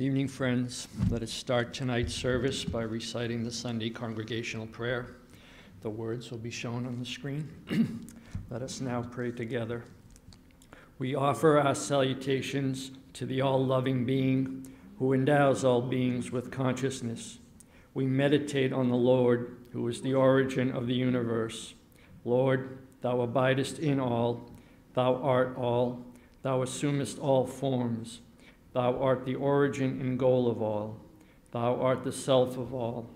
evening, friends. Let us start tonight's service by reciting the Sunday congregational prayer. The words will be shown on the screen. Let us now pray together. We offer our salutations to the all-loving being who endows all beings with consciousness. We meditate on the Lord, who is the origin of the universe. Lord, thou abidest in all, thou art all, thou assumest all forms. Thou art the origin and goal of all. Thou art the self of all.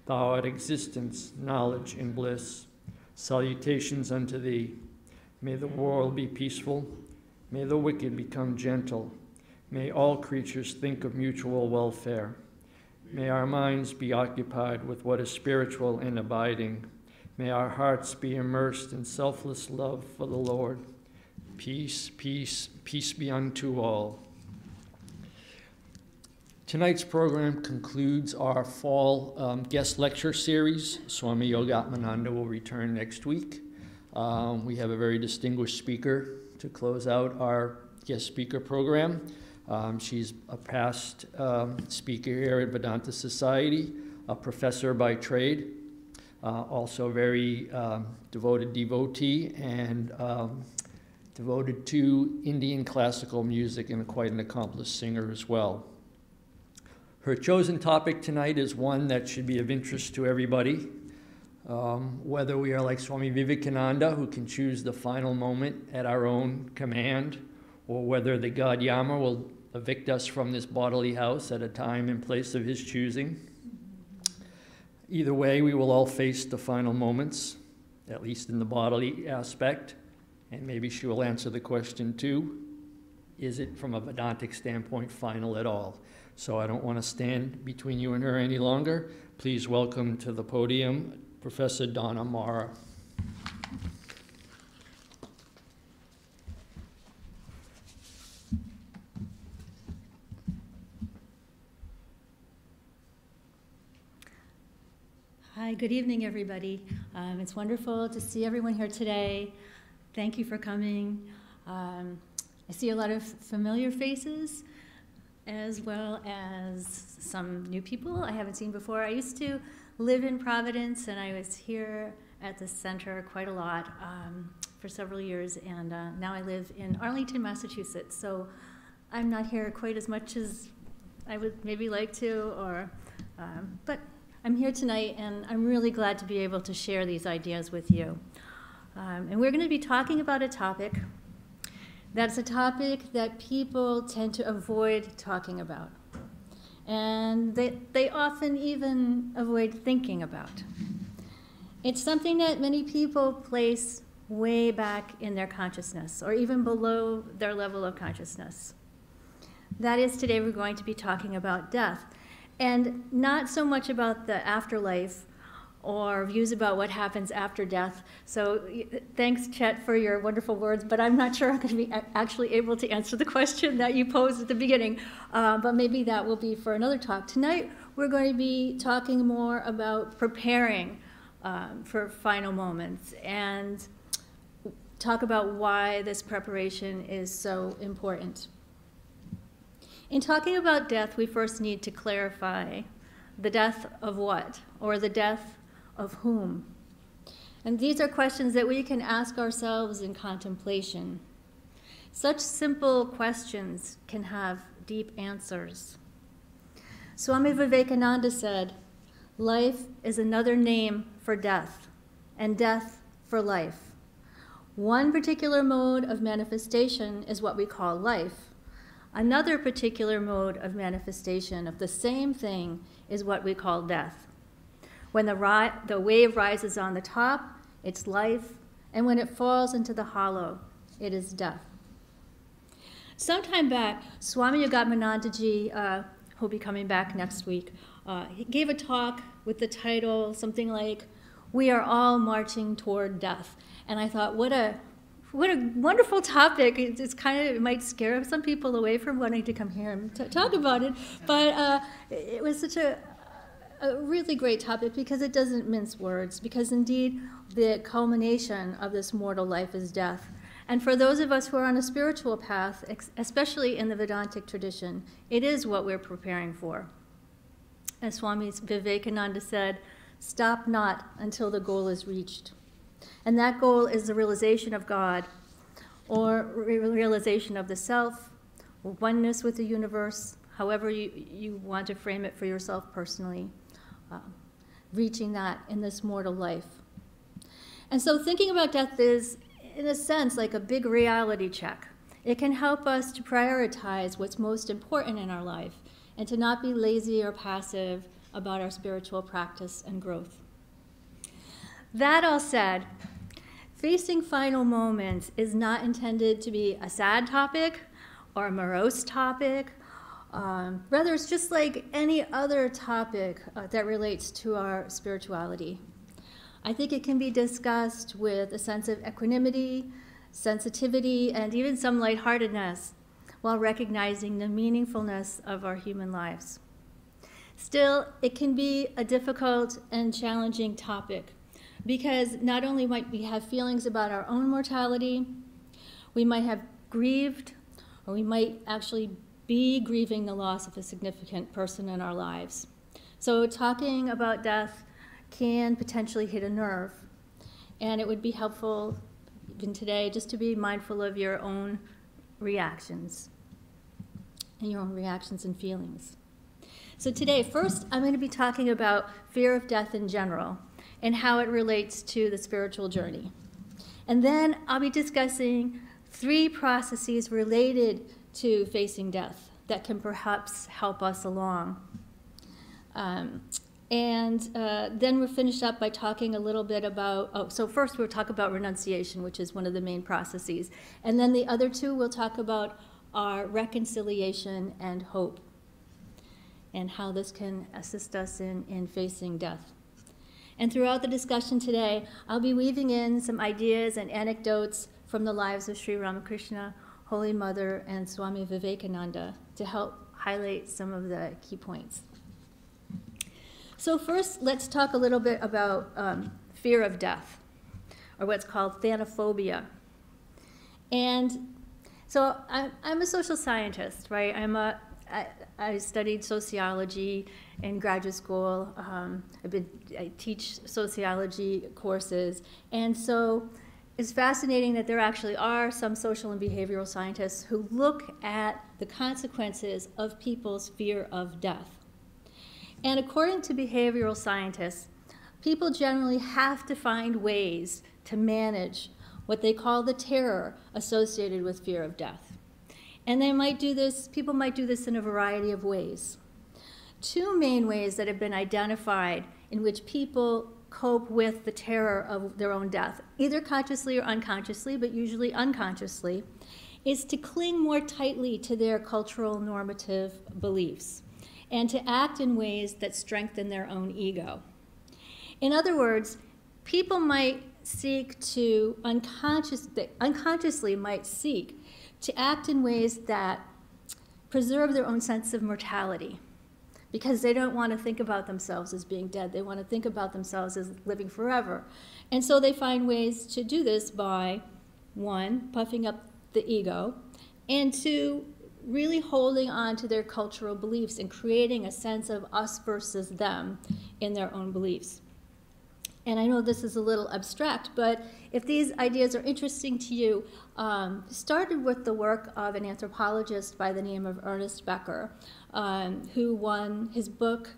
Thou art existence, knowledge, and bliss. Salutations unto thee. May the world be peaceful. May the wicked become gentle. May all creatures think of mutual welfare. May our minds be occupied with what is spiritual and abiding. May our hearts be immersed in selfless love for the Lord. Peace, peace, peace be unto all. Tonight's program concludes our fall guest lecture series. Swami Yogatmananda will return next week. We have a very distinguished speaker to close out our guest speaker program. She's a past speaker here at Vedanta Society, a professor by trade, also a very devoted devotee and devoted to Indian classical music and quite an accomplished singer as well. Her chosen topic tonight is one that should be of interest to everybody. Whether we are like Swami Vivekananda, who can choose the final moment at our own command, or whether the god Yama will evict us from this bodily house at a time and place of his choosing. Either way, we will all face the final moments, at least in the bodily aspect, and maybe she will answer the question too, is it from a Vedantic standpoint final at all? So I don't want to stand between you and her any longer. Please welcome to the podium Professor Donna Maurer. Hi, good evening, everybody. It's wonderful to see everyone here today. Thank you for coming. I see a lot of familiar faces, as well as some new people I haven't seen before. I used to live in Providence, and I was here at the center quite a lot for several years, and now I live in Arlington, Massachusetts. So I'm not here quite as much as I would maybe like to, but I'm here tonight, and I'm really glad to be able to share these ideas with you. And we're going to be talking about a topic that's a topic that people tend to avoid talking about. And they often even avoid thinking about. It's something that many people place way back in their consciousness, or even below their level of consciousness. That is, today we're going to be talking about death. And not so much about the afterlife or views about what happens after death. So thanks, Chet, for your wonderful words, but I'm not sure I'm going to be actually able to answer the question that you posed at the beginning, but maybe that will be for another talk. Tonight, we're going to be talking more about preparing for final moments and talk about why this preparation is so important. In talking about death, we first need to clarify the death of what, or the death of whom? And these are questions that we can ask ourselves in contemplation. Such simple questions can have deep answers. Swami Vivekananda said, "Life is another name for death, and death for life. One particular mode of manifestation is what we call life. Another particular mode of manifestation of the same thing is what we call death. When the wave rises on the top, it's life, and when it falls into the hollow, it is death." Sometime back, Swami Yogatmanandaji, who'll be coming back next week, he gave a talk with the title something like, "We are all marching toward death." And I thought, what a wonderful topic. It's kind of, it might scare some people away from wanting to come here and talk about it, but it was such a really great topic because it doesn't mince words, because indeed the culmination of this mortal life is death. And for those of us who are on a spiritual path, especially in the Vedantic tradition, it is what we're preparing for. As Swami Vivekananda said, stop not until the goal is reached. And that goal is the realization of God, or realization of the self, or oneness with the universe, however you want to frame it for yourself personally, reaching that in this mortal life. And so thinking about death is, in a sense, like a big reality check. It can help us to prioritize what's most important in our life and to not be lazy or passive about our spiritual practice and growth. That all said, facing final moments is not intended to be a sad topic or a morose topic. Rather, it's just like any other topic that relates to our spirituality. I think it can be discussed with a sense of equanimity, sensitivity, and even some lightheartedness, while recognizing the meaningfulness of our human lives. Still, it can be a difficult and challenging topic, because not only might we have feelings about our own mortality, we might have grieved, or we might actually be grieving the loss of a significant person in our lives. So talking about death can potentially hit a nerve, and it would be helpful even today just to be mindful of your own reactions and feelings. So today, first, I'm going to be talking about fear of death in general and how it relates to the spiritual journey. And then I'll be discussing 3 processes related to facing death that can perhaps help us along. Then we'll finish up by talking a little bit about, so first we'll talk about renunciation, which is one of the main processes. And then the other 2 we'll talk about are reconciliation and hope, and how this can assist us in facing death. And throughout the discussion today, I'll be weaving in some ideas and anecdotes from the lives of Sri Ramakrishna, Holy Mother, and Swami Vivekananda to help highlight some of the key points. So first, let's talk a little bit about fear of death, or what's called thanophobia. And so I'm a social scientist, right? I studied sociology in graduate school. I teach sociology courses. And so it's fascinating that there actually are some social and behavioral scientists who look at the consequences of people's fear of death. And according to behavioral scientists, people generally have to find ways to manage what they call the terror associated with fear of death. And people might do this in a variety of ways. 2 main ways that have been identified in which people cope with the terror of their own death, either consciously or unconsciously, but usually unconsciously, is to cling more tightly to their cultural normative beliefs and to act in ways that strengthen their own ego. In other words, people might seek to unconsciously might seek to act in ways that preserve their own sense of mortality, because they don't want to think about themselves as being dead. They want to think about themselves as living forever. And so they find ways to do this by, 1, puffing up the ego, and 2, really holding on to their cultural beliefs and creating a sense of us versus them in their own beliefs. And I know this is a little abstract, but if these ideas are interesting to you, started with the work of an anthropologist by the name of Ernest Becker, who won his book,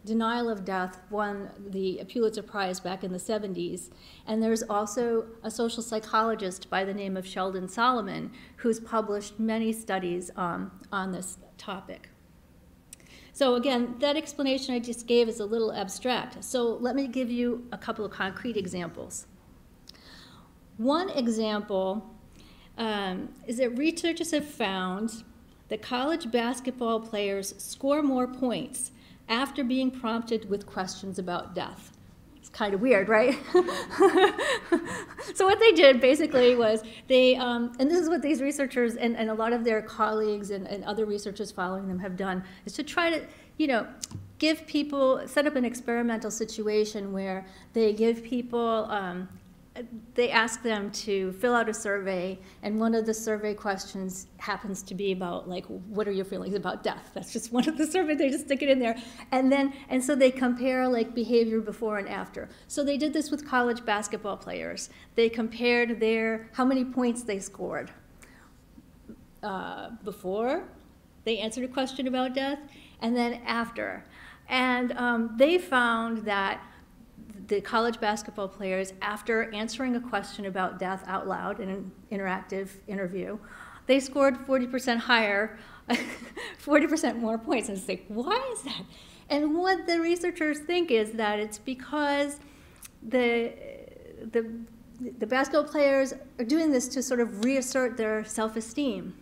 Denial of Death, won the Pulitzer Prize back in the 70s. And there's also a social psychologist by the name of Sheldon Solomon, who's published many studies on this topic. So again, that explanation I just gave is a little abstract. So let me give you a couple of concrete examples. One example is that researchers have found that college basketball players score more points after being prompted with questions about death. It's kind of weird, right? So what they did basically was they, and this is what these researchers and a lot of their colleagues and other researchers following them have done, is to try to, give people, set up an experimental situation where they give people they ask them to fill out a survey, and one of the survey questions happens to be about, like, what are your feelings about death? That's just one of the surveys, they just stick it in there. And so they compare, like, behavior before and after. So they did this with college basketball players. They compared how many points they scored before they answered a question about death, and then after. And they found that the college basketball players, after answering a question about death out loud in an interactive interview, they scored 40% higher, 40% more points. And it's like, why is that? And what the researchers think is that it's because the basketball players are doing this to sort of reassert their self-esteem,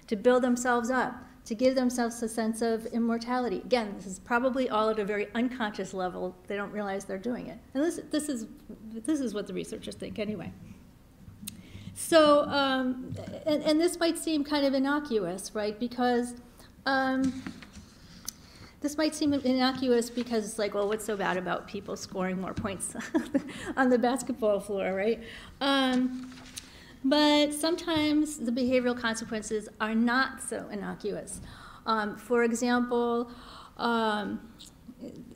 to build themselves up, to give themselves a sense of immortality. Again, this is probably all at a very unconscious level. They don't realize they're doing it. And this is what the researchers think anyway. So, and this might seem kind of innocuous, right? Because this might seem innocuous because it's like, well, what's so bad about people scoring more points on the basketball floor, right? But sometimes the behavioral consequences are not so innocuous. For example,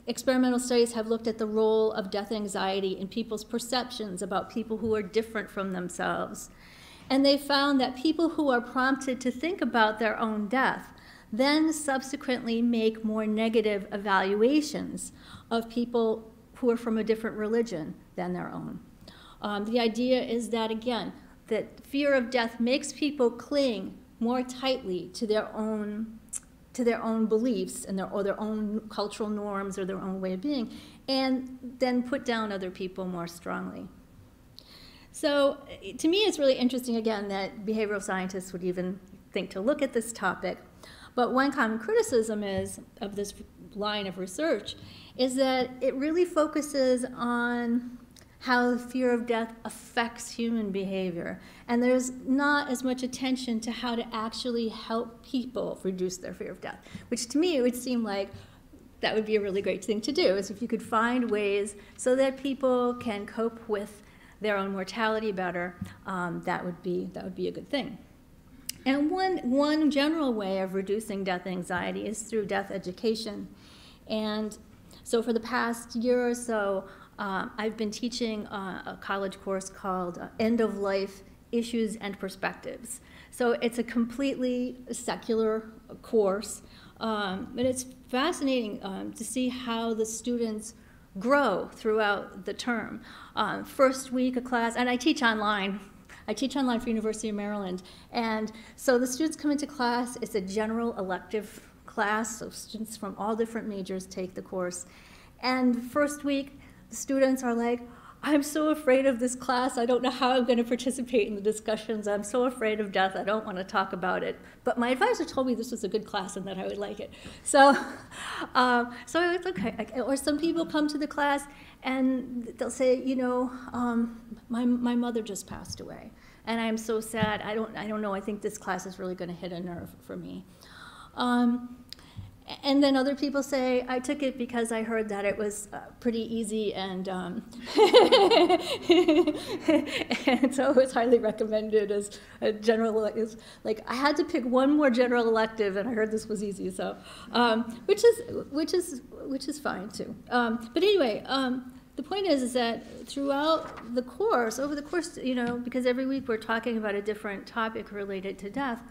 experimental studies have looked at the role of death anxiety in people's perceptions about people who are different from themselves. And they found that people who are prompted to think about their own death then subsequently make more negative evaluations of people who are from a different religion than their own. The idea is that, again, that fear of death makes people cling more tightly to their own beliefs and their own cultural norms or their own way of being, and then put down other people more strongly. So to me, it's really interesting, again, that behavioral scientists would even think to look at this topic. But one common criticism of this line of research is that it really focuses on how the fear of death affects human behavior. And there's not as much attention to how to actually help people reduce their fear of death, which to me would seem like that would be a really great thing to do, is if you could find ways so that people can cope with their own mortality better, that would be a good thing. And one general way of reducing death anxiety is through death education. And so for the past year or so, I've been teaching a college course called End of Life Issues and Perspectives. So it's a completely secular course, but it's fascinating to see how the students grow throughout the term. First week of class, and I teach online. I teach online for University of Maryland. And so the students come into class. It's a general elective class, so students from all different majors take the course. And first week, the students are like, I'm so afraid of this class. I don't know how I'm going to participate in the discussions. I'm so afraid of death. I don't want to talk about it. But my advisor told me this was a good class and that I would like it. So it's okay. Or some people come to the class and they'll say, you know, my mother just passed away, and I'm so sad. I don't know. I think this class is really going to hit a nerve for me. And then other people say, I took it because I heard that it was pretty easy and and so it was highly recommended as a general, like I had to pick one more general elective and I heard this was easy, so, which is fine too. But anyway, the point is that throughout the course, over the course, you know, because every week we're talking about a different topic related to death,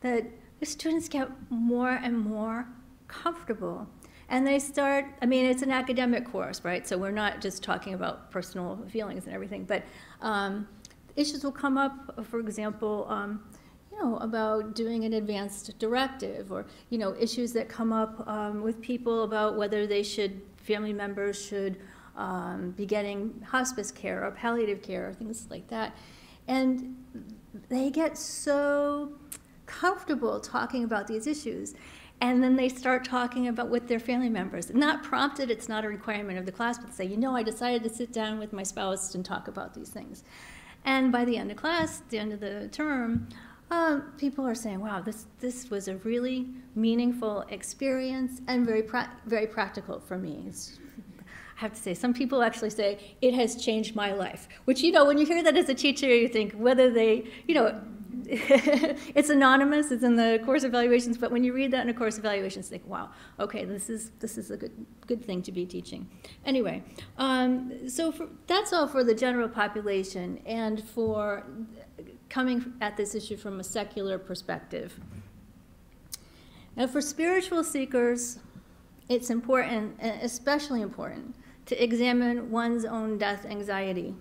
that the students get more and more comfortable. And they start, I mean, it's an academic course, right? So we're not just talking about personal feelings and everything, but issues will come up, for example, you know, about doing an advanced directive, or, you know, issues that come up with people about whether family members should be getting hospice care or palliative care or things like that. And they get so comfortable talking about these issues. And then they start talking about with their family members. Not prompted, it's not a requirement of the class, but say, you know, I decided to sit down with my spouse and talk about these things. And by the end of class, the end of the term, people are saying, wow, this was a really meaningful experience and very practical for me. I have to say, some people actually say, it has changed my life. Which, you know, when you hear that as a teacher, you think whether they, you know, it's anonymous, it's in the course evaluations, but when you read that in a course evaluations, you think, wow, okay, this is a good thing to be teaching. Anyway, that's all for the general population and for coming at this issue from a secular perspective. Now, for spiritual seekers, it's important, especially important, to examine one's own death anxiety.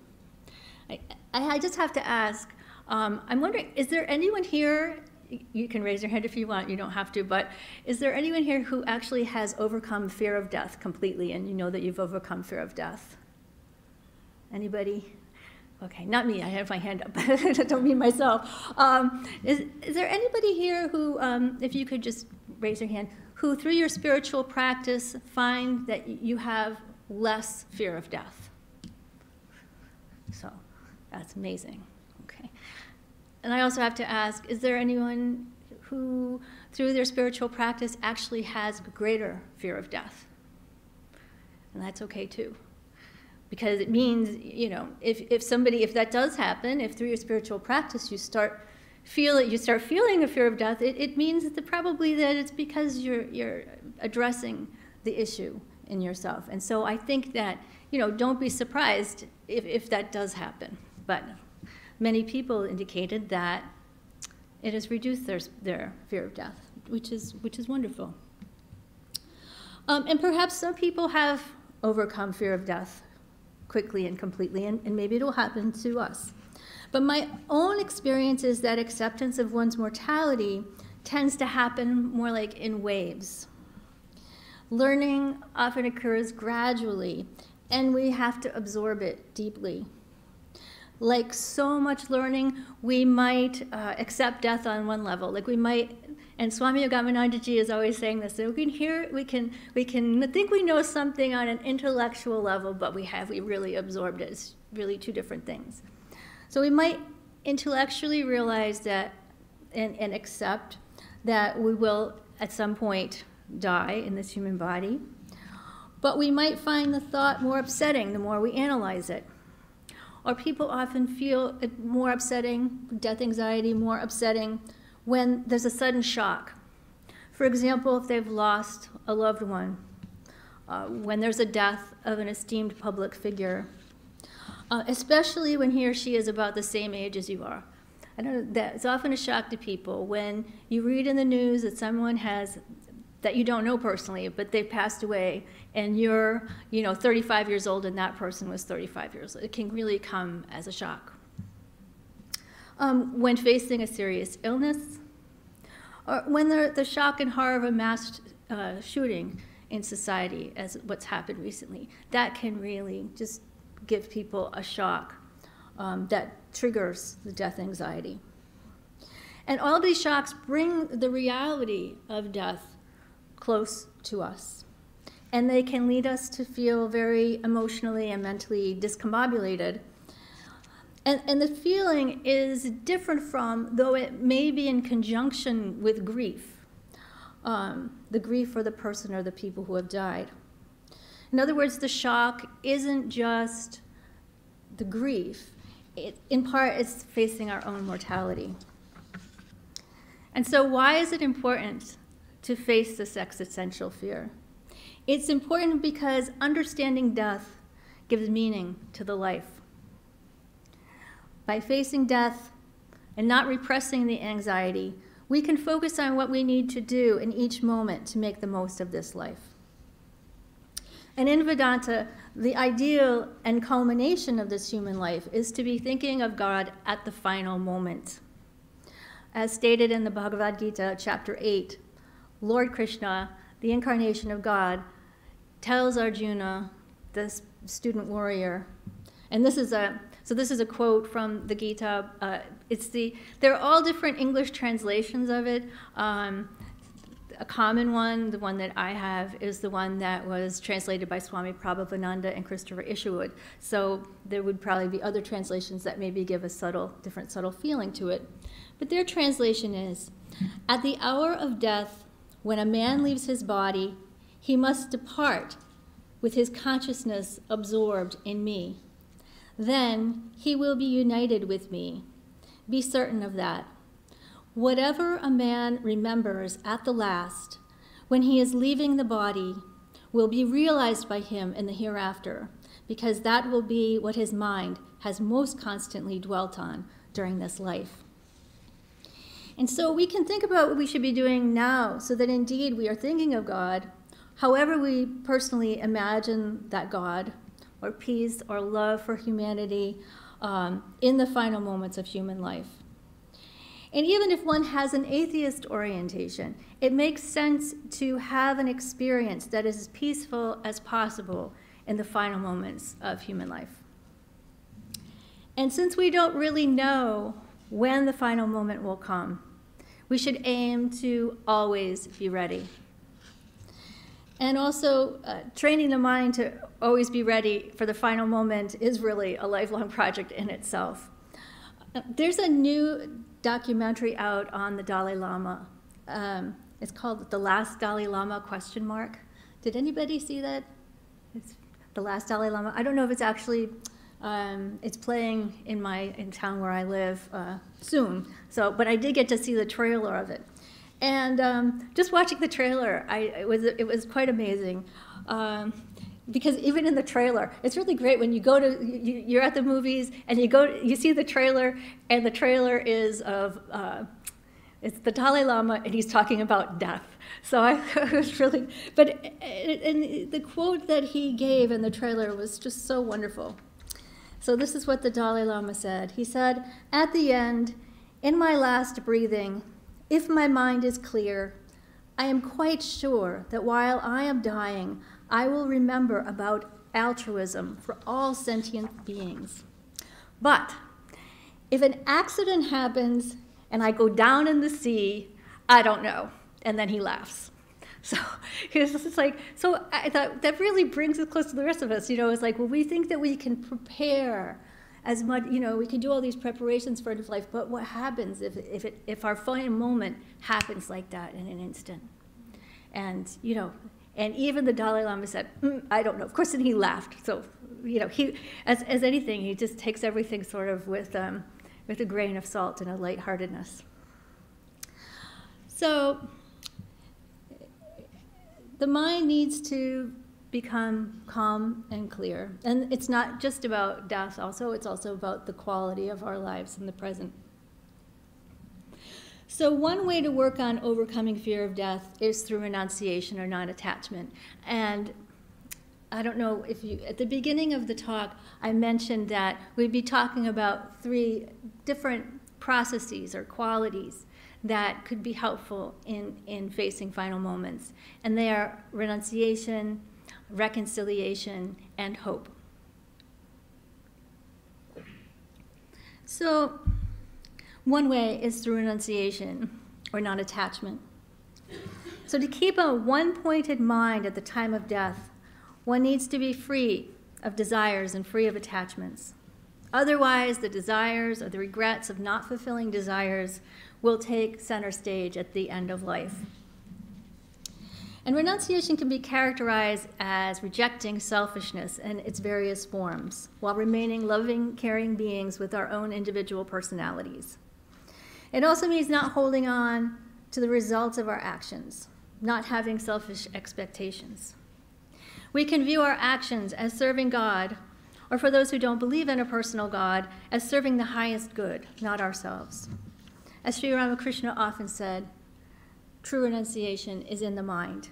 I just have to ask, I'm wondering, is there anyone here, you can raise your hand if you want, you don't have to, but is there anyone here who actually has overcome fear of death completely, and you know that you've overcome fear of death? Anybody? Okay, not me, I have my hand up, I don't mean myself. Is there anybody here who, if you could just raise your hand, who through your spiritual practice find that you have less fear of death? So, that's amazing, okay. And I also have to ask, is there anyone who, through their spiritual practice, actually has greater fear of death? And that's okay too. Because it means, you know, if that does happen, if through your spiritual practice you start feeling a fear of death, it means that probably that it's because you're addressing the issue in yourself. And so I think that, you know, don't be surprised if that does happen. But many people indicated that it has reduced their fear of death, which is wonderful. And perhaps some people have overcome fear of death quickly and completely, and maybe it'll happen to us. But my own experience is that acceptance of one's mortality tends to happen more like in waves. Learning often occurs gradually, and we have to absorb it deeply. Like so much learning, we might accept death on one level. Like we might, and Swami Yogamanandaji is always saying this, that we can think we know something on an intellectual level, but we really absorbed it. It's really two different things. So we might intellectually realize that and accept that we will at some point die in this human body, but we might find the thought more upsetting the more we analyze it. Or people often feel it more upsetting, death anxiety more upsetting, when there's a sudden shock. For example, if they've lost a loved one, when there's a death of an esteemed public figure, especially when he or she is about the same age as you are. I know that it's often a shock to people when you read in the news that someone that you don't know personally, but they've passed away, and you're, 35 years old, and that person was 35 years old. It can really come as a shock. When facing a serious illness, or when the shock and horror of a mass shooting in society, as what's happened recently, that can really just give people a shock that triggers the death anxiety. And all these shocks bring the reality of death close to us. And they can lead us to feel very emotionally and mentally discombobulated. And the feeling is different from, though it may be in conjunction with grief, the grief for the person or the people who have died. In other words, the shock isn't just the grief. In part, it's facing our own mortality. And so why is it important to face this existential fear? It's important because understanding death gives meaning to the life. By facing death and not repressing the anxiety, we can focus on what we need to do in each moment to make the most of this life. And in Vedanta, the ideal and culmination of this human life is to be thinking of God at the final moment. As stated in the Bhagavad Gita, chapter 8, Lord Krishna, the incarnation of God, tells Arjuna, the student warrior, and this is a quote from the Gita. There are all different English translations of it. A common one, the one that I have, is the one that was translated by Swami Prabhavananda and Christopher Isherwood. So there would probably be other translations that maybe give a different subtle feeling to it. But their translation is, at the hour of death, when a man leaves his body, he must depart with his consciousness absorbed in me. Then he will be united with me. Be certain of that. Whatever a man remembers at the last, when he is leaving the body, will be realized by him in the hereafter, because that will be what his mind has most constantly dwelt on during this life. And so we can think about what we should be doing now so that indeed we are thinking of God, however we personally imagine that God, or peace, or love for humanity in the final moments of human life. And even if one has an atheist orientation, it makes sense to have an experience that is as peaceful as possible in the final moments of human life. And since we don't really know when the final moment will come, we should aim to always be ready. And also, training the mind to always be ready for the final moment is really a lifelong project in itself. There's a new documentary out on the Dalai Lama. It's called The Last Dalai Lama ? Did anybody see that? It's The Last Dalai Lama. I don't know if it's actually, it's playing in town where I live soon. But I did get to see the trailer of it. And just watching the trailer, it was quite amazing. Because even in the trailer, it's really great when you go to, you're at the movies and you see the trailer, and the trailer is of, it's the Dalai Lama, and he's talking about death. So I was really, and the quote that he gave in the trailer was just so wonderful. So this is what the Dalai Lama said. He said, "At the end, in my last breathing, if my mind is clear, I am quite sure that while I am dying, I will remember about altruism for all sentient beings. But if an accident happens and I go down in the sea, I don't know." And then he laughs. So it's just like, so I thought that really brings us close to the rest of us. It's like, well, we think that we can prepare as much, we can do all these preparations for life, but what happens if our final moment happens like that in an instant? And, and even the Dalai Lama said, I don't know. Of course, then he laughed. So, he, as anything, he just takes everything sort of with a grain of salt and a lightheartedness. So the mind needs to become calm and clear. And it's not just about death also, it's also about the quality of our lives in the present. So one way to work on overcoming fear of death is through renunciation or non-attachment. And I don't know if you, at the beginning of the talk, I mentioned that we'd be talking about 3 different processes or qualities that could be helpful in facing final moments. And they are renunciation, reconciliation, and hope. So one way is through renunciation or non-attachment. So to keep a one-pointed mind at the time of death, one needs to be free of desires and free of attachments. Otherwise, the desires or the regrets of not fulfilling desires will take center stage at the end of life. And renunciation can be characterized as rejecting selfishness in its various forms, while remaining loving, caring beings with our own individual personalities. It also means not holding on to the results of our actions, not having selfish expectations. We can view our actions as serving God, or for those who don't believe in a personal God, as serving the highest good, not ourselves. As Sri Ramakrishna often said, true renunciation is in the mind.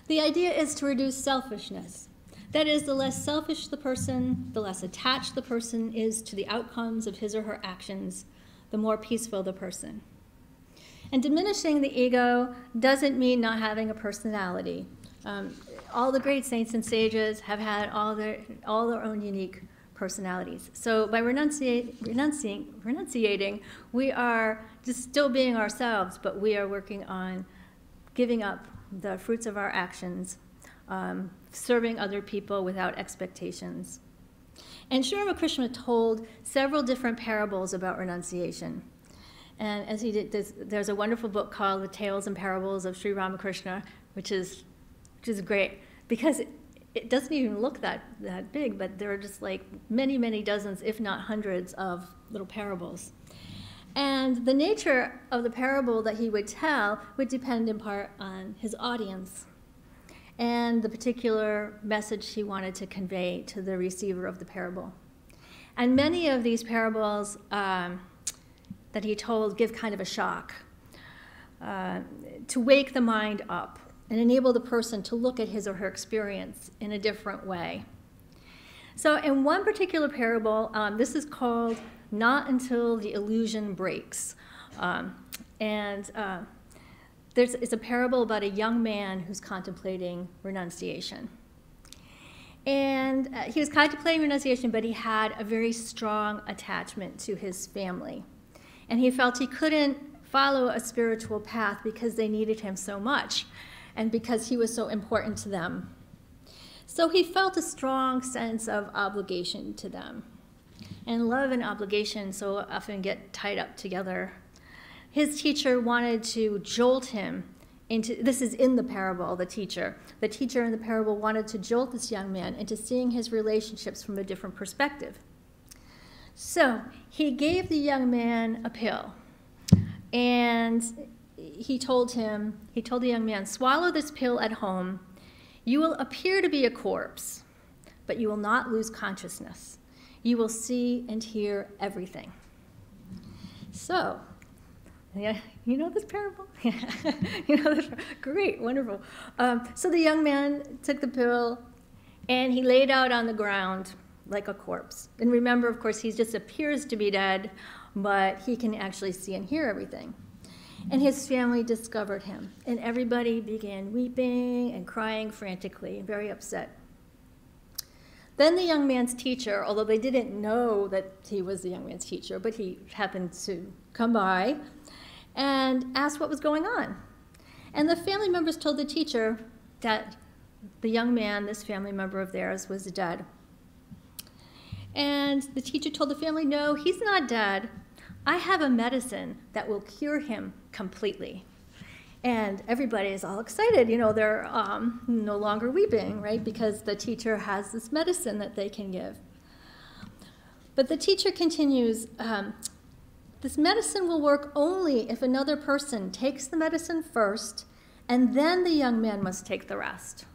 The idea is to reduce selfishness. That is, the less selfish the person, the less attached the person is to the outcomes of his or her actions, the more peaceful the person. And diminishing the ego doesn't mean not having a personality. All the great saints and sages have had all their own unique personalities. So by renunciating, we are just still being ourselves, but we are working on giving up the fruits of our actions, serving other people without expectations. And Sri Ramakrishna told several different parables about renunciation. And as he did, there's a wonderful book called The Tales and Parables of Sri Ramakrishna, which is great. because it doesn't even look that big, but there are just like many, many dozens, if not hundreds, of little parables. And the nature of the parable that he would tell would depend in part on his audience and the particular message he wanted to convey to the receiver of the parable. And many of these parables that he told give kind of a shock to wake the mind up and enable the person to look at his or her experience in a different way. So in one particular parable, this is called Not Until the Illusion Breaks. It's a parable about a young man who's contemplating renunciation. And he was contemplating renunciation, but he had a very strong attachment to his family. And he felt he couldn't follow a spiritual path because they needed him so much and because he was so important to them. So he felt a strong sense of obligation to them. And love and obligation so often get tied up together. His teacher wanted to jolt him into, this is in the parable, the teacher in the parable wanted to jolt this young man into seeing his relationships from a different perspective. So he gave the young man a pill, and he told the young man, swallow this pill at home. You will appear to be a corpse, but you will not lose consciousness. You will see and hear everything. So, yeah, you know this parable? You know this? Great, wonderful. So the young man took the pill, and he laid out on the ground like a corpse. And remember, of course, he just appears to be dead, but he can actually see and hear everything. And his family discovered him, and everybody began weeping and crying frantically, very upset. Then the young man's teacher, although they didn't know that he was the young man's teacher, but he happened to come by and asked what was going on. And the family members told the teacher that the young man, this family member of theirs, was dead. And the teacher told the family, no, he's not dead. I have a medicine that will cure him completely. And everybody is all excited. You know, they're no longer weeping, right? Because the teacher has this medicine that they can give. But the teacher continues, this medicine will work only if another person takes the medicine first, and then the young man must take the rest.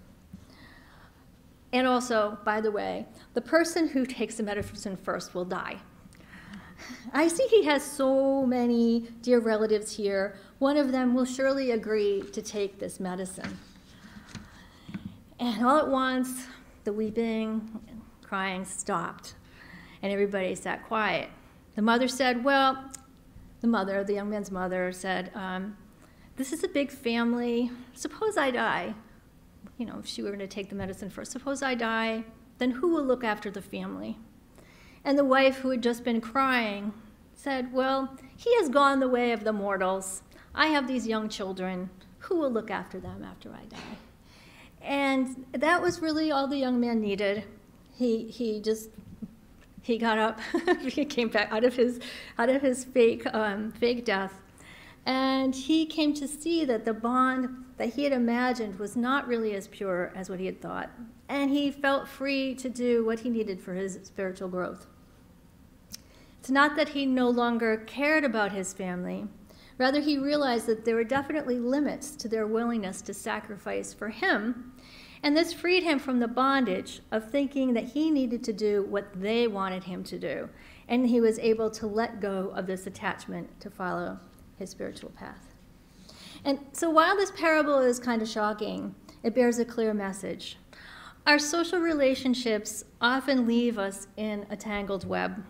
And also, by the way, the person who takes the medicine first will die. I see he has so many dear relatives here. One of them will surely agree to take this medicine. And all at once, the weeping and crying stopped, and everybody sat quiet. The mother said, well, the young man's mother said, this is a big family. Suppose I die. You know, if she were going to take the medicine first, suppose I die, then who will look after the family? And the wife, who had just been crying, said, well, he has gone the way of the mortals. I have these young children. Who will look after them after I die? And that was really all the young man needed. He got up, he came back out of his fake death, and he came to see that the bond that he had imagined was not really as pure as what he had thought, and he felt free to do what he needed for his spiritual growth. It's not that he no longer cared about his family. Rather, he realized that there were definitely limits to their willingness to sacrifice for him, and this freed him from the bondage of thinking that he needed to do what they wanted him to do, and he was able to let go of this attachment to follow his spiritual path. And so while this parable is kind of shocking, it bears a clear message. Our social relationships often leave us in a tangled web.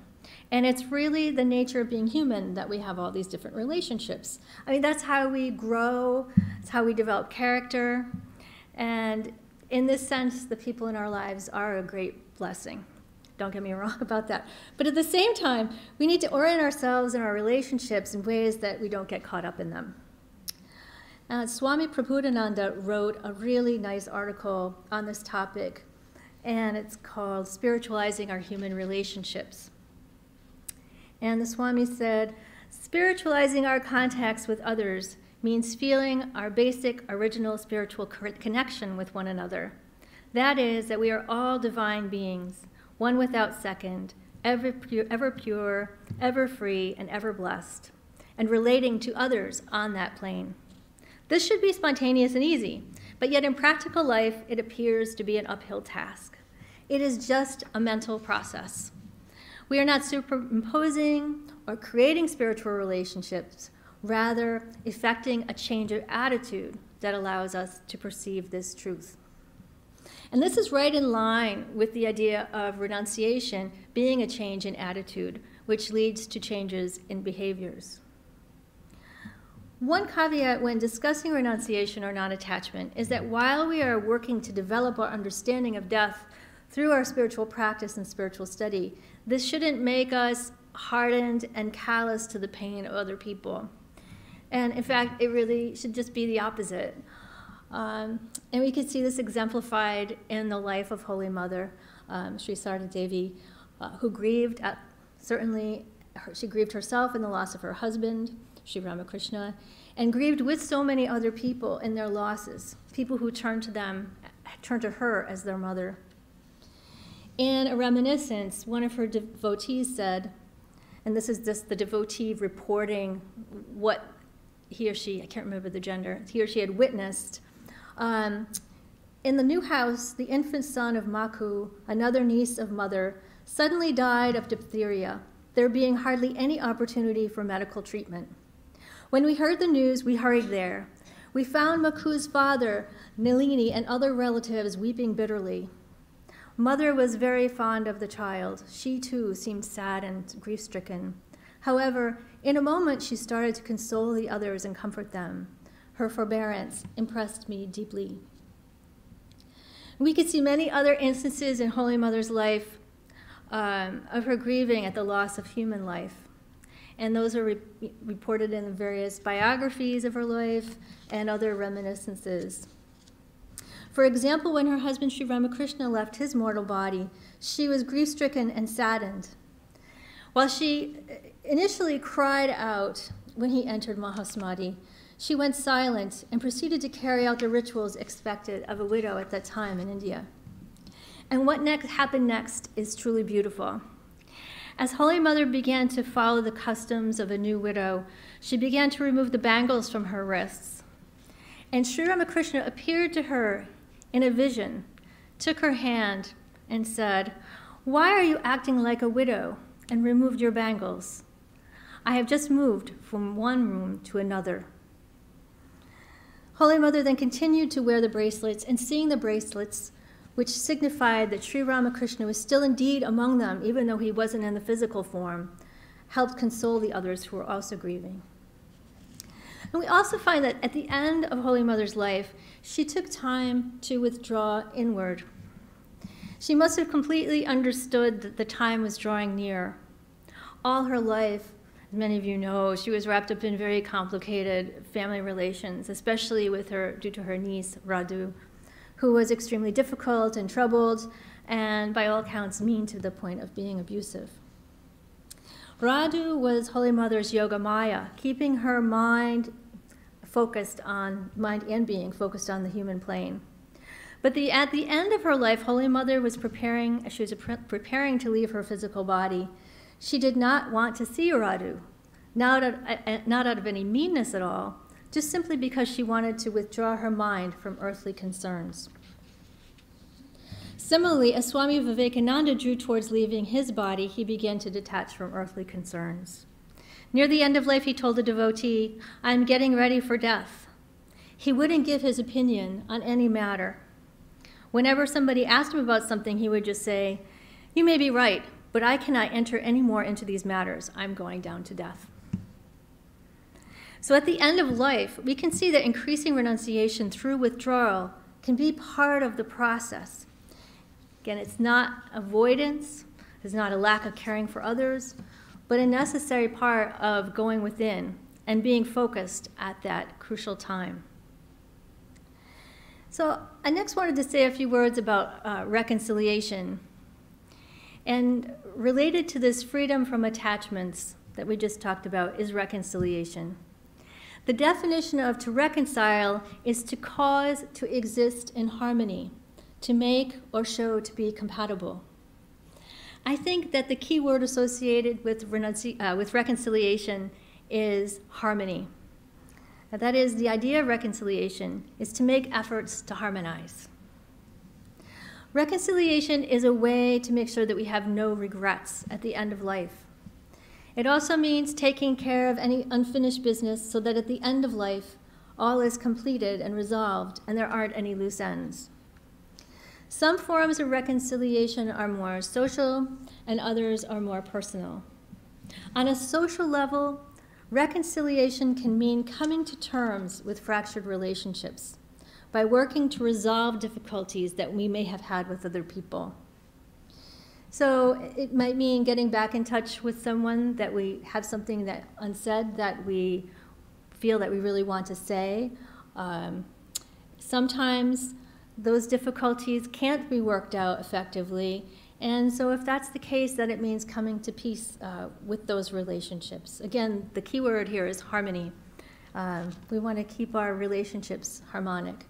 And it's really the nature of being human that we have all these different relationships. I mean, that's how we grow, it's how we develop character. And in this sense, the people in our lives are a great blessing. Don't get me wrong about that. But at the same time, we need to orient ourselves and our relationships in ways that we don't get caught up in them. Swami Prabhupada wrote a really nice article on this topic, and it's called Spiritualizing Our Human Relationships. And the Swami said, spiritualizing our contacts with others means feeling our basic original spiritual connection with one another. That is, that we are all divine beings, one without second, ever pure, ever free, and ever blessed, and relating to others on that plane. This should be spontaneous and easy, but yet in practical life, it appears to be an uphill task. It is just a mental process. We are not superimposing or creating spiritual relationships, rather effecting a change of attitude that allows us to perceive this truth. And this is right in line with the idea of renunciation being a change in attitude, which leads to changes in behaviors. One caveat when discussing renunciation or non-attachment is that while we are working to develop our understanding of death through our spiritual practice and spiritual study, this shouldn't make us hardened and callous to the pain of other people. And in fact, it really should just be the opposite. And we can see this exemplified in the life of Holy Mother, Sri Sarada Devi, who grieved she grieved herself in the loss of her husband, Sri Ramakrishna, and grieved with so many other people in their losses, people who turned to her as their mother. In a reminiscence, one of her devotees said, and this is just the devotee reporting what he or she, I can't remember the gender, he or she had witnessed. In the new house, the infant son of Maku, another niece of Mother, suddenly died of diphtheria, there being hardly any opportunity for medical treatment. When we heard the news, we hurried there. We found Maku's father, Nalini, and other relatives weeping bitterly. Mother was very fond of the child. She, too, seemed sad and grief-stricken. However, in a moment, she started to console the others and comfort them. Her forbearance impressed me deeply. We could see many other instances in Holy Mother's life of her grieving at the loss of human life. And those are reported in the various biographies of her life and other reminiscences. For example, when her husband Sri Ramakrishna left his mortal body, she was grief-stricken and saddened. While she initially cried out when he entered Mahasamadhi, she went silent and proceeded to carry out the rituals expected of a widow at that time in India. And what happened next is truly beautiful. As Holy Mother began to follow the customs of a new widow, she began to remove the bangles from her wrists. And Sri Ramakrishna appeared to her in a vision, took her hand, and said, "Why are you acting like a widow and removed your bangles? I have just moved from one room to another." Holy Mother then continued to wear the bracelets, and seeing the bracelets, which signified that Sri Ramakrishna was still indeed among them, even though he wasn't in the physical form, helped console the others who were also grieving. And we also find that at the end of Holy Mother's life, she took time to withdraw inward. She must have completely understood that the time was drawing near. All her life, as many of you know, she was wrapped up in very complicated family relations, especially due to her niece, Radu, who was extremely difficult and troubled, and by all accounts mean to the point of being abusive. Radu was Holy Mother's yoga maya, keeping her mind and being focused on the human plane. But at the end of her life, Holy Mother was preparing to leave her physical body. She did not want to see Radu, not out of any meanness at all, just simply because she wanted to withdraw her mind from earthly concerns. Similarly, as Swami Vivekananda drew towards leaving his body, he began to detach from earthly concerns. Near the end of life, he told the devotee, "I'm getting ready for death." He wouldn't give his opinion on any matter. Whenever somebody asked him about something, he would just say, "You may be right, but I cannot enter any more into these matters. I'm going down to death." So at the end of life, we can see that increasing renunciation through withdrawal can be part of the process. Again, it's not avoidance, it's not a lack of caring for others, but a necessary part of going within and being focused at that crucial time. So I next wanted to say a few words about reconciliation. And related to this freedom from attachments that we just talked about is reconciliation. The definition of to reconcile is to cause to exist in harmony, to make or show to be compatible. I think that the key word associated with reconciliation is harmony. Now, that is, the idea of reconciliation is to make efforts to harmonize. Reconciliation is a way to make sure that we have no regrets at the end of life. It also means taking care of any unfinished business so that at the end of life, all is completed and resolved and there aren't any loose ends. Some forms of reconciliation are more social and others are more personal. On a social level, reconciliation can mean coming to terms with fractured relationships by working to resolve difficulties that we may have had with other people. So it might mean getting back in touch with someone that we have something that unsaid that we feel that we really want to say. Sometimes those difficulties can't be worked out effectively, and so if that's the case, then it means coming to peace with those relationships. Again, the key word here is harmony. We want to keep our relationships harmonic.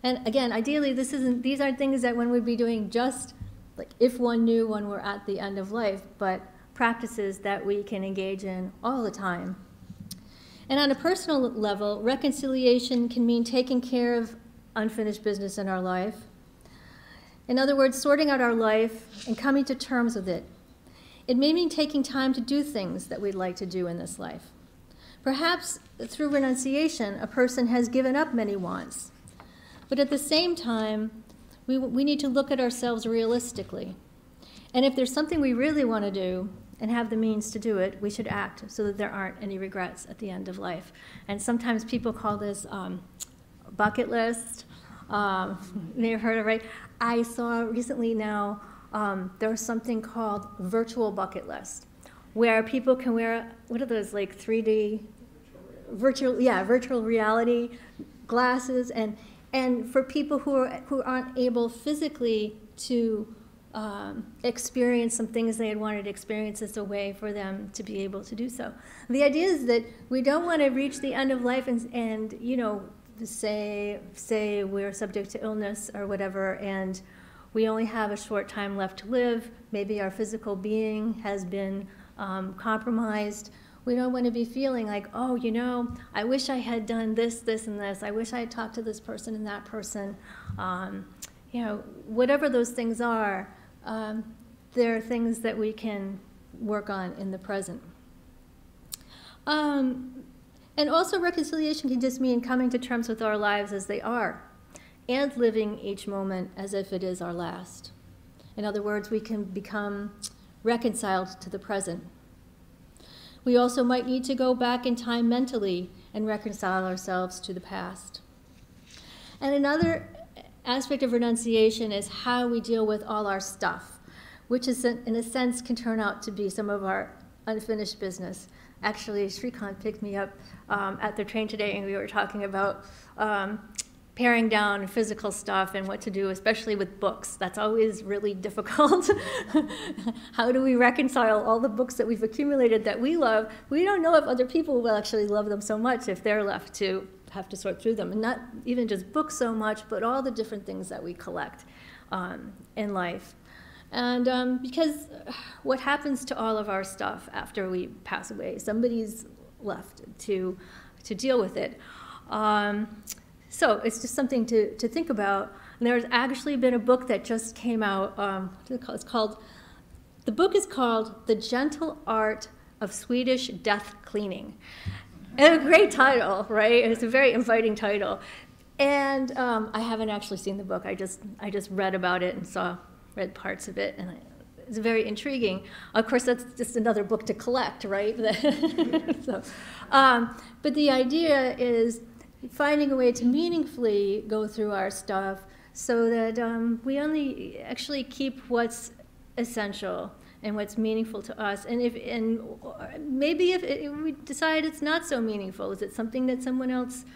And again, ideally, these aren't things that one would be doing just like if one knew when we're at the end of life, but practices that we can engage in all the time. And on a personal level, reconciliation can mean taking care of unfinished business in our life. In other words, sorting out our life and coming to terms with it. It may mean taking time to do things that we'd like to do in this life. Perhaps through renunciation, a person has given up many wants. But at the same time, we need to look at ourselves realistically. And if there's something we really want to do and have the means to do it, we should act so that there aren't any regrets at the end of life. And sometimes people call this bucket list. You may have heard of it, right? I saw recently now there's something called virtual bucket list, where people can wear, what are those, like 3D? Virtual reality glasses, and for people who aren't able physically to experience some things they had wanted to experience, as a way for them to be able to do so. The idea is that we don't want to reach the end of life and you know, say we're subject to illness or whatever, and we only have a short time left to live. Maybe our physical being has been compromised. We don't want to be feeling like, oh, you know, I wish I had done this, this, and this. I wish I had talked to this person and that person. You know, whatever those things are, there are things that we can work on in the present. And also reconciliation can just mean coming to terms with our lives as they are and living each moment as if it is our last. In other words, we can become reconciled to the present. We also might need to go back in time mentally and reconcile ourselves to the past. And another aspect of renunciation is how we deal with all our stuff, which is, in a sense, can turn out to be some of our unfinished business. Actually, Shrikant picked me up at the train today, and we were talking about paring down physical stuff and what to do, especially with books. That's always really difficult. How do we reconcile all the books that we've accumulated that we love? We don't know if other people will actually love them so much if they're left to have to sort through them. And not even just books so much, but all the different things that we collect in life. And because what happens to all of our stuff after we pass away? Somebody's left to deal with it. So it's just something to think about. And there's actually been a book that just came out. The book is called The Gentle Art of Swedish Death Cleaning. And a great title, right? It's a very inviting title. And I haven't actually seen the book. I just read about it and read parts of it, and it's very intriguing. Of course, that's just another book to collect, right? But the idea is finding a way to meaningfully go through our stuff so that we only actually keep what's essential and what's meaningful to us. And maybe if we decide it's not so meaningful, is it something that someone else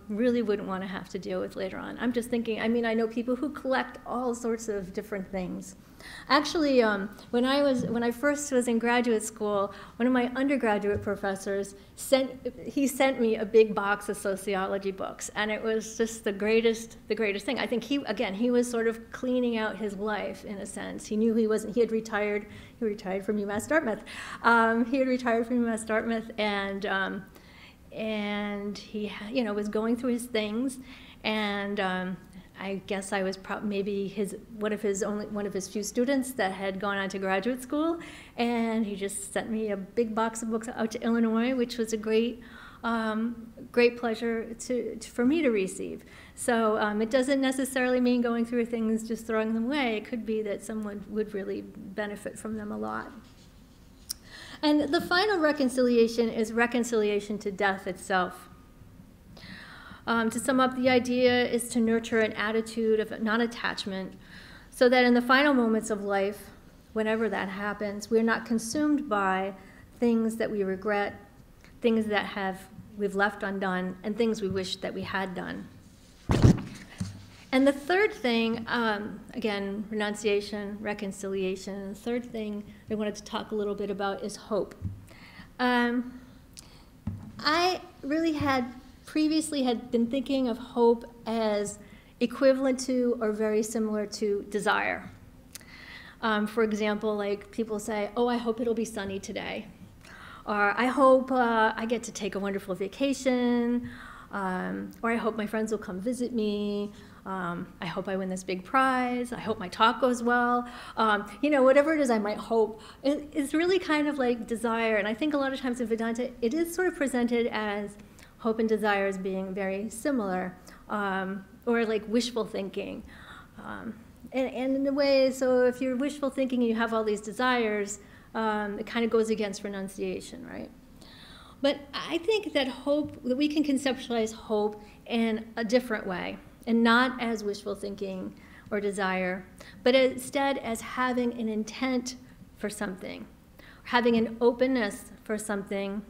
really wouldn't want to have to deal with later on? I'm just thinking, I mean, I know people who collect all sorts of different things. Actually, when I first was in graduate school, one of my undergraduate professors sent me a big box of sociology books, and it was just the greatest thing. I think he was sort of cleaning out his life in a sense. He knew he had retired. He retired from UMass Dartmouth. And he, was going through his things, and I guess I was maybe one of his few students that had gone on to graduate school, and he just sent me a big box of books out to Illinois, which was a great pleasure for me to receive. So it doesn't necessarily mean going through things just throwing them away. It could be that someone would really benefit from them a lot. And the final reconciliation is reconciliation to death itself. To sum up, the idea is to nurture an attitude of non-attachment so that in the final moments of life, whenever that happens, we're not consumed by things that we regret, things that we've left undone, and things we wish that we had done. And the third thing, again, renunciation, reconciliation. The third thing I wanted to talk a little bit about is hope. I really previously had been thinking of hope as equivalent to or very similar to desire. For example, like people say, oh, I hope it'll be sunny today. Or I hope I get to take a wonderful vacation. Or I hope my friends will come visit me. I hope I win this big prize. I hope my talk goes well. Whatever it is I might hope. It's really kind of like desire. And I think a lot of times in Vedanta, it is sort of presented as hope and desire as being very similar, or like wishful thinking. And in a way, so if you're wishful thinking and you have all these desires, it kind of goes against renunciation, right? But I think that we can conceptualize hope in a different way, and not as wishful thinking or desire, but instead as having an intent for something, having an openness for something,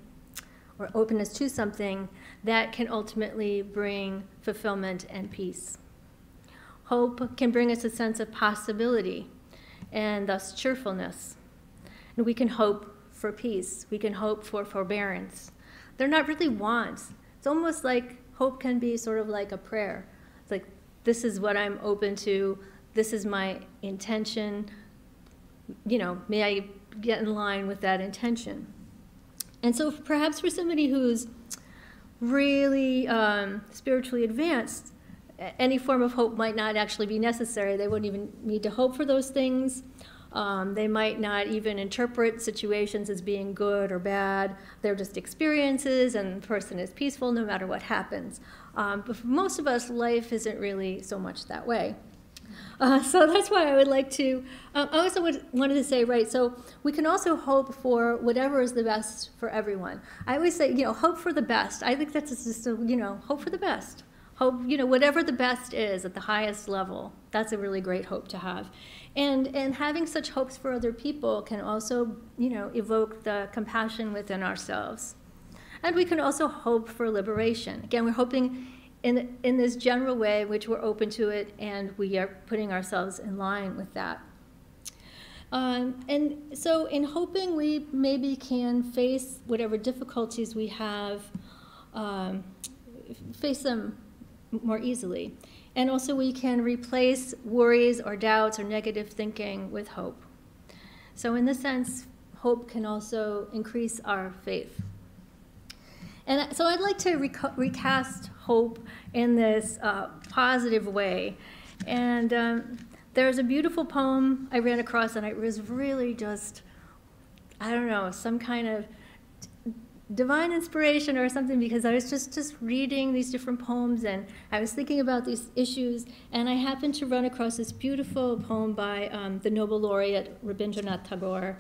or openness to something that can ultimately bring fulfillment and peace. Hope can bring us a sense of possibility and thus cheerfulness. And we can hope for peace. We can hope for forbearance. They're not really wants. It's almost like hope can be sort of like a prayer. It's like, this is what I'm open to. This is my intention. May I get in line with that intention? And so perhaps for somebody who's really spiritually advanced, any form of hope might not actually be necessary. They wouldn't even need to hope for those things. They might not even interpret situations as being good or bad. They're just experiences, and the person is peaceful no matter what happens. But for most of us, life isn't really so much that way. So that's why I would like to, I also wanted to say, right, so we can also hope for whatever is the best for everyone. I always say, hope for the best. I think that's just, hope for the best. Hope, whatever the best is at the highest level, that's a really great hope to have. And having such hopes for other people can also, evoke the compassion within ourselves. And we can also hope for liberation. Again, we're hoping in this general way, which we're open to it, and we are putting ourselves in line with that. And so in hoping, we maybe can face whatever difficulties we have, face them more easily. And also we can replace worries or doubts or negative thinking with hope. So in this sense, hope can also increase our faith. And so I'd like to recast hope in this positive way. And there's a beautiful poem I ran across, and it was really just, I don't know, some kind of divine inspiration or something, because I was just reading these different poems, and I was thinking about these issues, and I happened to run across this beautiful poem by the Nobel laureate Rabindranath Tagore.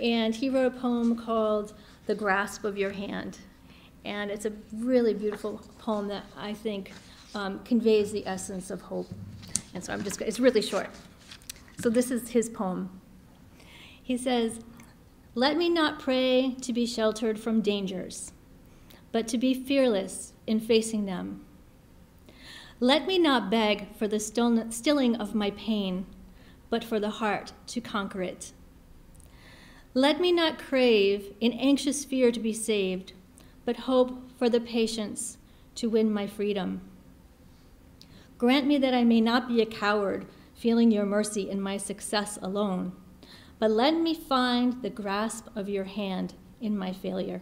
And he wrote a poem called The Grasp of Your Hand. And it's a really beautiful poem that I think conveys the essence of hope. And so it's really short. So this is his poem. He says, "Let me not pray to be sheltered from dangers, but to be fearless in facing them. Let me not beg for the stilling of my pain, but for the heart to conquer it. Let me not crave in anxious fear to be saved, but hope for the patience to win my freedom. Grant me that I may not be a coward, feeling your mercy in my success alone, but let me find the grasp of your hand in my failure.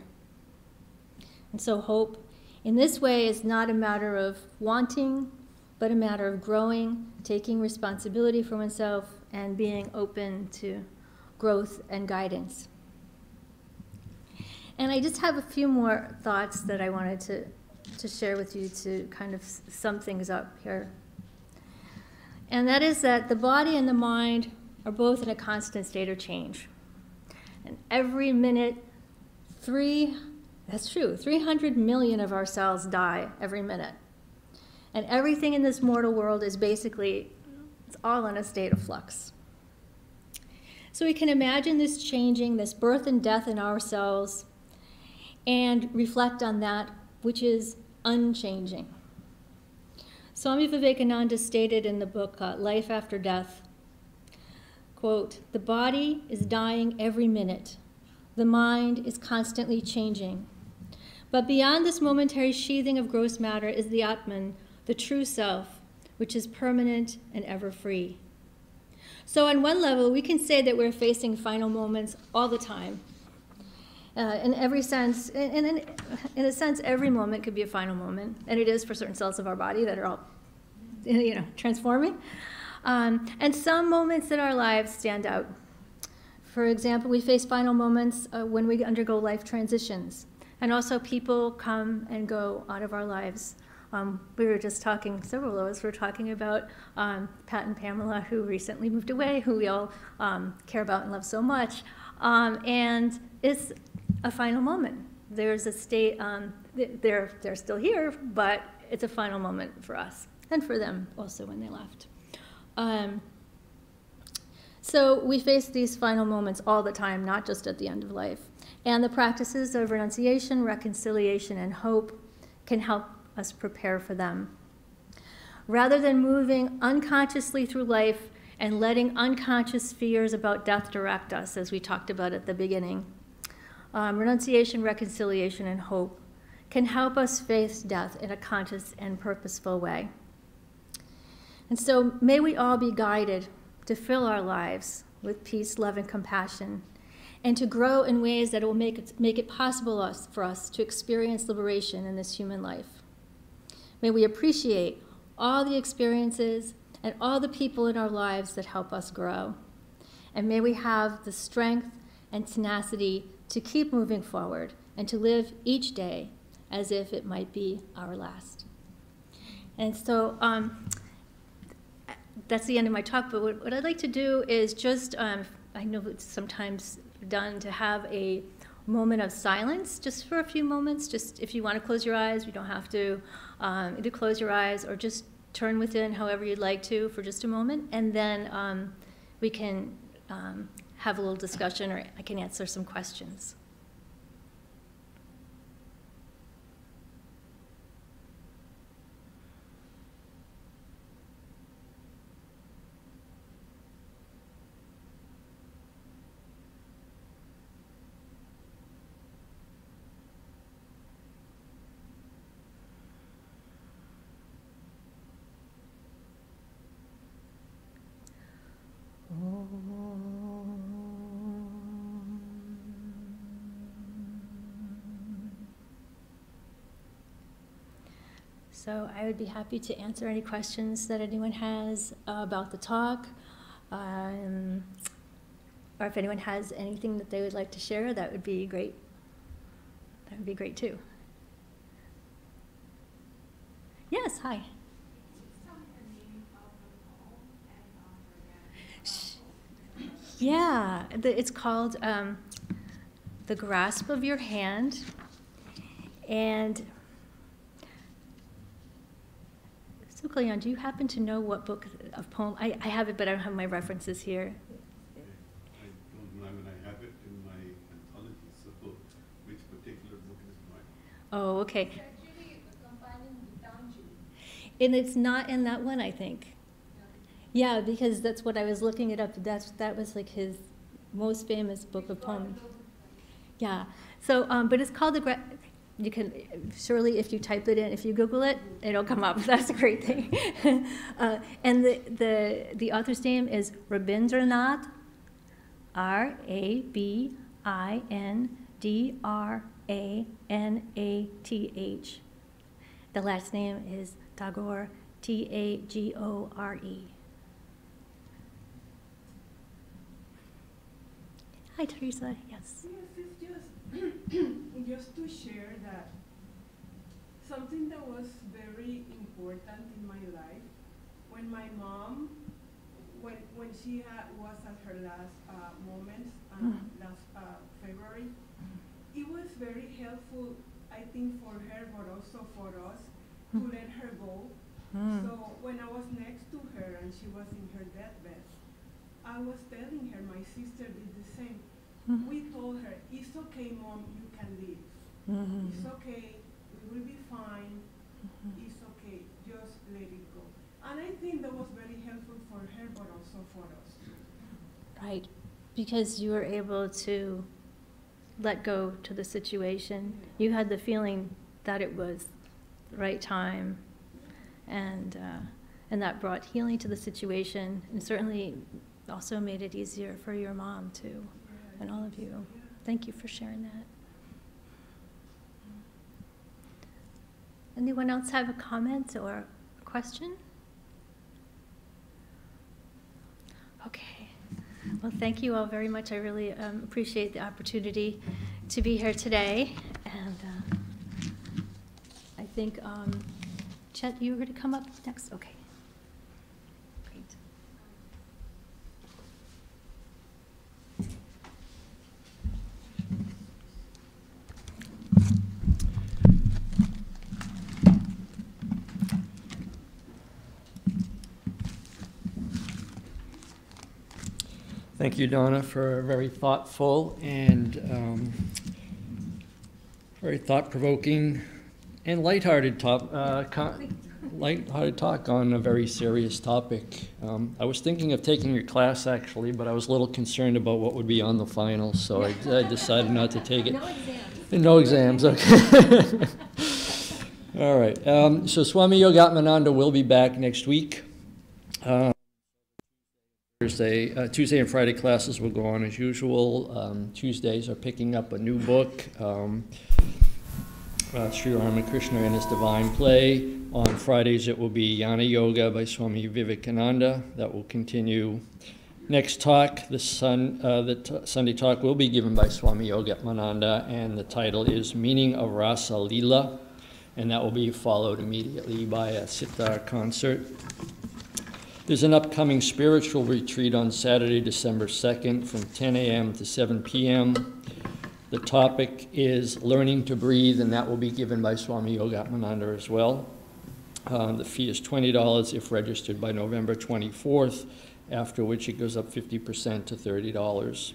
And so hope in this way is not a matter of wanting, but a matter of growing, taking responsibility for oneself, and being open to growth and guidance. And I just have a few more thoughts that I wanted to share with you to kind of sum things up here. And that is that the body and the mind are both in a constant state of change. And every minute, 300 million of our cells die every minute. And everything in this mortal world is basically, it's all in a state of flux. So we can imagine this changing, this birth and death in our cells, and reflect on that which is unchanging. Swami Vivekananda stated in the book, Life After Death, quote, "The body is dying every minute. The mind is constantly changing. But beyond this momentary sheathing of gross matter is the Atman, the true self, which is permanent and ever free." So on one level, we can say that we're facing final moments all the time. In every sense, in a sense, every moment could be a final moment, and it is for certain cells of our body that are all, transforming. And some moments in our lives stand out. For example, we face final moments when we undergo life transitions, and also people come and go out of our lives. We were just talking, several of us were talking about Pat and Pamela, who recently moved away, who we all care about and love so much. And it's a final moment. There's a state, they're still here, but it's a final moment for us, and for them also when they left. So we face these final moments all the time, not just at the end of life. And the practices of renunciation, reconciliation, and hope can help us prepare for them. Rather than moving unconsciously through life and letting unconscious fears about death direct us, as we talked about at the beginning, renunciation, reconciliation, and hope can help us face death in a conscious and purposeful way. And so may we all be guided to fill our lives with peace, love, and compassion, and to grow in ways that will make it possible for us to experience liberation in this human life. May we appreciate all the experiences and all the people in our lives that help us grow. And may we have the strength and tenacity to keep moving forward and to live each day as if it might be our last. And so that's the end of my talk, but what I'd like to do is just, I know it's sometimes done to have a moment of silence just for a few moments. Just if you want to close your eyes, you don't have to either close your eyes or just turn within however you'd like to for just a moment, and then we can have a little discussion, or I can answer some questions. So I would be happy to answer any questions that anyone has about the talk, or if anyone has anything that they would like to share, that would be great. That would be great too. Yes, hi. Yeah, it's called The Grasp of Your Hand, and so Cleon, do you happen to know what book of poem? I have it, but I don't have my references here. I don't know. I mean, I have it in my anthology, so which particular book is mine? Oh, okay. It's actually a companion Gitanjali. And it's not in that one, I think. Yeah, because that's what I was looking it up. That was like his most famous book of poems. Yeah. So, but it's called you can surely, if you type it in, if you Google it, it'll come up. That's a great thing. And the author's name is Rabindranath, Rabindranath. The last name is Tagore, Tagore. Hi, Teresa. Yes. Yes, it's just just to share that something that was very important in my life when my mom, when she was at her last moments last February, it was very helpful, I think, for her, but also for us, to let her go. So when I was next to her and she was in her deathbed, I was telling her, my sister did the same. We told her, it's okay, Mom, you can leave. It's okay, we will be fine. It's okay, just let it go. And I think that was very helpful for her, but also for us. Right, because you were able to let go to the situation. You had the feeling that it was the right time, and that brought healing to the situation, and certainly also made it easier for your mom too, and all of you. Thank you for sharing that. Anyone else have a comment or a question? Okay. Well, thank you all very much. I really appreciate the opportunity to be here today. And I think, Chet, you were going to come up next? Okay. Great. Thank you, Donna, for a very thoughtful and very thought-provoking and lighthearted talk on a very serious topic. I was thinking of taking your class, actually, but I was a little concerned about what would be on the final, so I decided not to take it. No exams. No exams, okay. All right. So Swami Yogatmananda will be back next week. Tuesday and Friday classes will go on as usual. Tuesdays are picking up a new book, Sri Ramakrishna and His Divine Play. On Fridays it will be Jnana Yoga by Swami Vivekananda. That will continue. Next talk, the Sunday talk will be given by Swami Yogatmananda, and the title is Meaning of Rasa Leela, and that will be followed immediately by a sitar concert. There's an upcoming spiritual retreat on Saturday, December 2nd from 10 a.m. to 7 p.m. The topic is learning to breathe, and that will be given by Swami Yogatmananda as well. The fee is $20 if registered by November 24th, after which it goes up 50% to $30.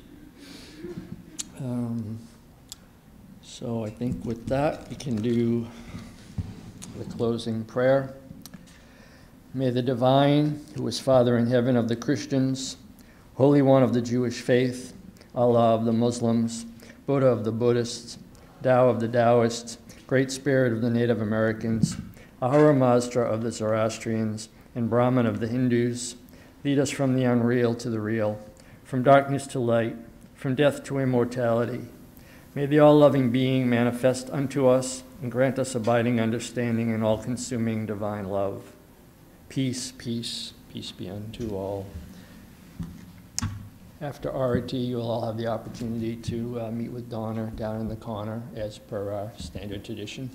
So I think with that, we can do the closing prayer. May the Divine, who is Father in heaven of the Christians, Holy One of the Jewish faith, Allah of the Muslims, Buddha of the Buddhists, Tao of the Taoists, Great Spirit of the Native Americans, Ahura Mazda of the Zoroastrians, and Brahman of the Hindus, lead us from the unreal to the real, from darkness to light, from death to immortality. May the all-loving being manifest unto us and grant us abiding understanding and all-consuming divine love. Peace, peace, peace be unto all. After Arati, you'll all have the opportunity to meet with Donna down in the corner as per our standard tradition.